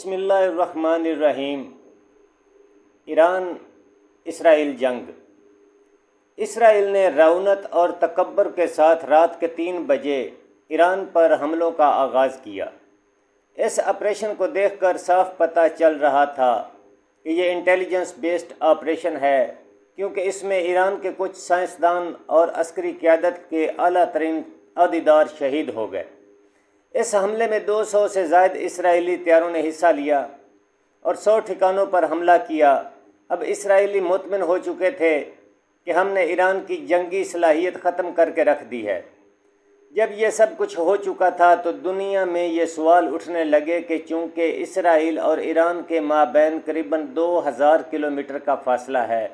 بسم اللہ الرحمن الرحیم۔ ایران اسرائیل جنگ۔ اسرائیل نے رونت اور تکبر کے ساتھ رات کے 3 بجے ایران پر حملوں کا آغاز کیا۔ اس آپریشن کو دیکھ کر صاف پتہ چل رہا تھا کہ یہ انٹیلیجنس بیسڈ آپریشن ہے، کیونکہ اس میں ایران کے کچھ سائنسدان اور عسکری قیادت کے اعلیٰ ترین عہدیدار شہید ہو گئے۔ اس حملے میں 200 سے زائد اسرائیلی طیاروں نے حصہ لیا اور 100 ٹھکانوں پر حملہ کیا۔ اب اسرائیلی مطمئن ہو چکے تھے کہ ہم نے ایران کی جنگی صلاحیت ختم کر کے رکھ دی ہے۔ جب یہ سب کچھ ہو چکا تھا تو دنیا میں یہ سوال اٹھنے لگے کہ چونکہ اسرائیل اور ایران کے مابین قریباً 2000 کلومیٹر کا فاصلہ ہے،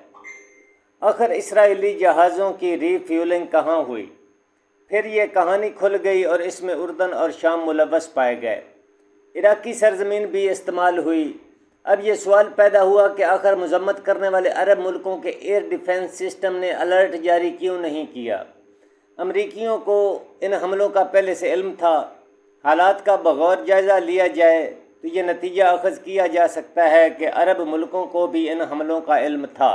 آخر اسرائیلی جہازوں کی ری فیولنگ کہاں ہوئی؟ پھر یہ کہانی کھل گئی اور اس میں اردن اور شام ملوث پائے گئے۔ عراقی سرزمین بھی استعمال ہوئی۔ اب یہ سوال پیدا ہوا کہ آخر مذمت کرنے والے عرب ملکوں کے ایئر ڈیفنس سسٹم نے الرٹ جاری کیوں نہیں کیا؟ امریکیوں کو ان حملوں کا پہلے سے علم تھا۔ حالات کا بغور جائزہ لیا جائے تو یہ نتیجہ اخذ کیا جا سکتا ہے کہ عرب ملکوں کو بھی ان حملوں کا علم تھا۔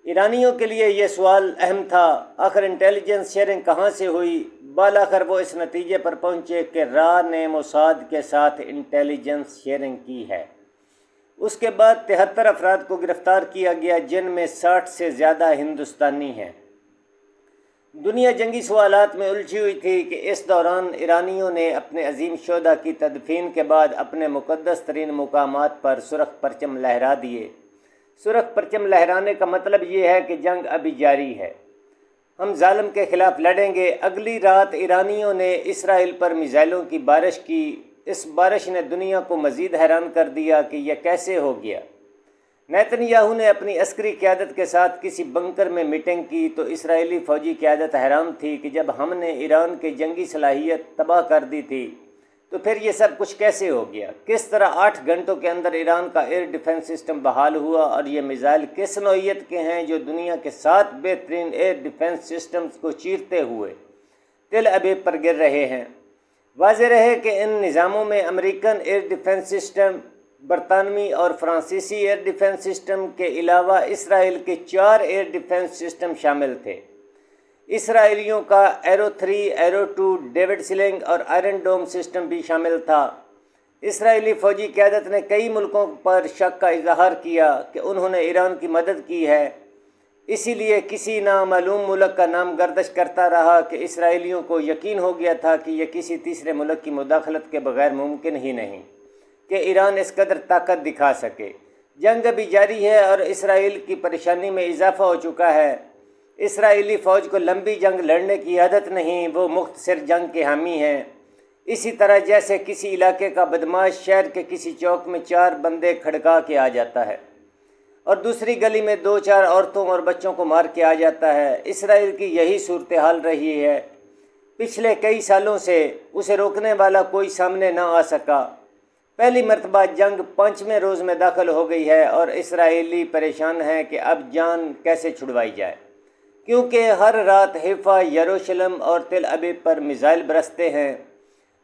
ایرانیوں کے لیے یہ سوال اہم تھا، آخر انٹیلیجنس شیئرنگ کہاں سے ہوئی؟ بالآخر وہ اس نتیجے پر پہنچے کہ را نے موساد کے ساتھ انٹیلیجنس شیئرنگ کی ہے۔ اس کے بعد 73 افراد کو گرفتار کیا گیا، جن میں 60 سے زیادہ ہندوستانی ہیں۔ دنیا جنگی سوالات میں الجھی ہوئی تھی کہ اس دوران ایرانیوں نے اپنے عظیم شہدا کی تدفین کے بعد اپنے مقدس ترین مقامات پر سرخ پرچم لہرا دیے۔ سرخ پرچم لہرانے کا مطلب یہ ہے کہ جنگ ابھی جاری ہے، ہم ظالم کے خلاف لڑیں گے۔ اگلی رات ایرانیوں نے اسرائیل پر میزائلوں کی بارش کی۔ اس بارش نے دنیا کو مزید حیران کر دیا کہ یہ کیسے ہو گیا۔ نیتن یاہو نے اپنی عسکری قیادت کے ساتھ کسی بنکر میں میٹنگ کی تو اسرائیلی فوجی قیادت حیران تھی کہ جب ہم نے ایران کی جنگی صلاحیت تباہ کر دی تھی تو پھر یہ سب کچھ کیسے ہو گیا؟ کس طرح 8 گھنٹوں کے اندر ایران کا ایئر ڈیفنس سسٹم بحال ہوا، اور یہ میزائل کس نوعیت کے ہیں جو دنیا کے 7 بہترین ایئر ڈیفنس سسٹمز کو چیرتے ہوئے تل ابیب پر گر رہے ہیں؟ واضح رہے کہ ان نظاموں میں امریکن ایئر ڈیفنس سسٹم، برطانوی اور فرانسیسی ایئر ڈیفنس سسٹم کے علاوہ اسرائیل کے 4 ایئر ڈیفنس سسٹم شامل تھے۔ اسرائیلیوں کا ایرو 3، ایرو 2، ڈیوڈ سلنگ اور آئرن ڈوم سسٹم بھی شامل تھا۔ اسرائیلی فوجی قیادت نے کئی ملکوں پر شک کا اظہار کیا کہ انہوں نے ایران کی مدد کی ہے، اسی لیے کسی نامعلوم ملک کا نام گردش کرتا رہا کہ اسرائیلیوں کو یقین ہو گیا تھا کہ یہ کسی تیسرے ملک کی مداخلت کے بغیر ممکن ہی نہیں کہ ایران اس قدر طاقت دکھا سکے۔ جنگ ابھی جاری ہے اور اسرائیل کی پریشانی میں اضافہ ہو چکا ہے۔ اسرائیلی فوج کو لمبی جنگ لڑنے کی عادت نہیں، وہ مختصر جنگ کے حامی ہیں۔ اسی طرح جیسے کسی علاقے کا بدماش شہر کے کسی چوک میں 4 بندے کھڑکا کے آ جاتا ہے اور دوسری گلی میں 2-4 عورتوں اور بچوں کو مار کے آ جاتا ہے۔ اسرائیل کی یہی صورتحال رہی ہے۔ پچھلے کئی سالوں سے اسے روکنے والا کوئی سامنے نہ آ سکا۔ پہلی مرتبہ جنگ 5ویں روز میں داخل ہو گئی ہے اور اسرائیلی پریشان ہیں کہ اب جان کیسے چھڑوائی جائے، کیونکہ ہر رات حیفا، یروشلم اور تل ابیب پر میزائل برستے ہیں۔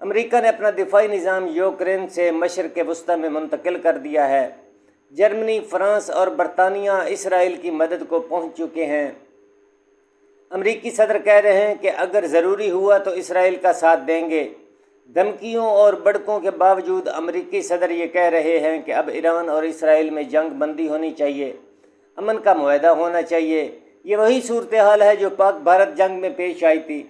امریکہ نے اپنا دفاعی نظام یوکرین سے مشرق وسطیٰ میں منتقل کر دیا ہے۔ جرمنی، فرانس اور برطانیہ اسرائیل کی مدد کو پہنچ چکے ہیں۔ امریکی صدر کہہ رہے ہیں کہ اگر ضروری ہوا تو اسرائیل کا ساتھ دیں گے۔ دھمکیوں اور بڑکوں کے باوجود امریکی صدر یہ کہہ رہے ہیں کہ اب ایران اور اسرائیل میں جنگ بندی ہونی چاہیے، امن کا معاہدہ ہونا چاہیے۔ یہ وہی صورتحال ہے جو پاک بھارت جنگ میں پیش آئی تھی۔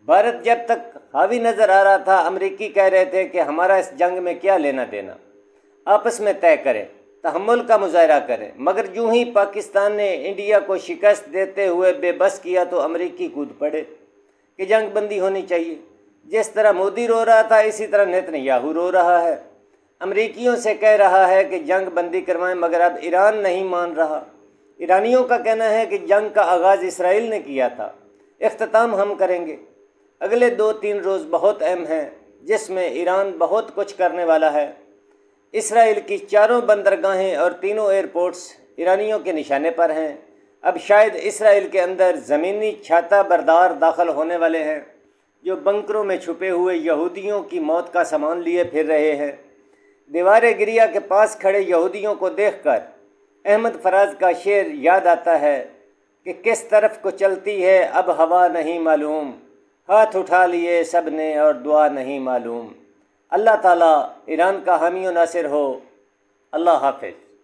بھارت جب تک حاوی نظر آ رہا تھا، امریکی کہہ رہے تھے کہ ہمارا اس جنگ میں کیا لینا دینا، آپس میں طے کریں، تحمل کا مظاہرہ کریں۔ مگر جوں ہی پاکستان نے انڈیا کو شکست دیتے ہوئے بے بس کیا تو امریکی کود پڑے کہ جنگ بندی ہونی چاہیے۔ جس طرح مودی رو رہا تھا اسی طرح نیتن یاہو رو رہا ہے، امریکیوں سے کہہ رہا ہے کہ جنگ بندی کروائیں، مگر اب ایران نہیں مان رہا۔ ایرانیوں کا کہنا ہے کہ جنگ کا آغاز اسرائیل نے کیا تھا، اختتام ہم کریں گے۔ اگلے 2-3 روز بہت اہم ہیں، جس میں ایران بہت کچھ کرنے والا ہے۔ اسرائیل کی 4 بندرگاہیں اور 3 ایئرپورٹس ایرانیوں کے نشانے پر ہیں۔ اب شاید اسرائیل کے اندر زمینی چھاتہ بردار داخل ہونے والے ہیں جو بنکروں میں چھپے ہوئے یہودیوں کی موت کا سامان لیے پھر رہے ہیں۔ دیوار گریا کے پاس کھڑے یہودیوں کو دیکھ کر احمد فراز کا شعر یاد آتا ہے کہ کس طرف کو چلتی ہے اب ہوا نہیں معلوم، ہاتھ اٹھا لیے سب نے اور دعا نہیں معلوم۔ اللہ تعالیٰ ایران کا حامی و ناصر ہو۔ اللہ حافظ۔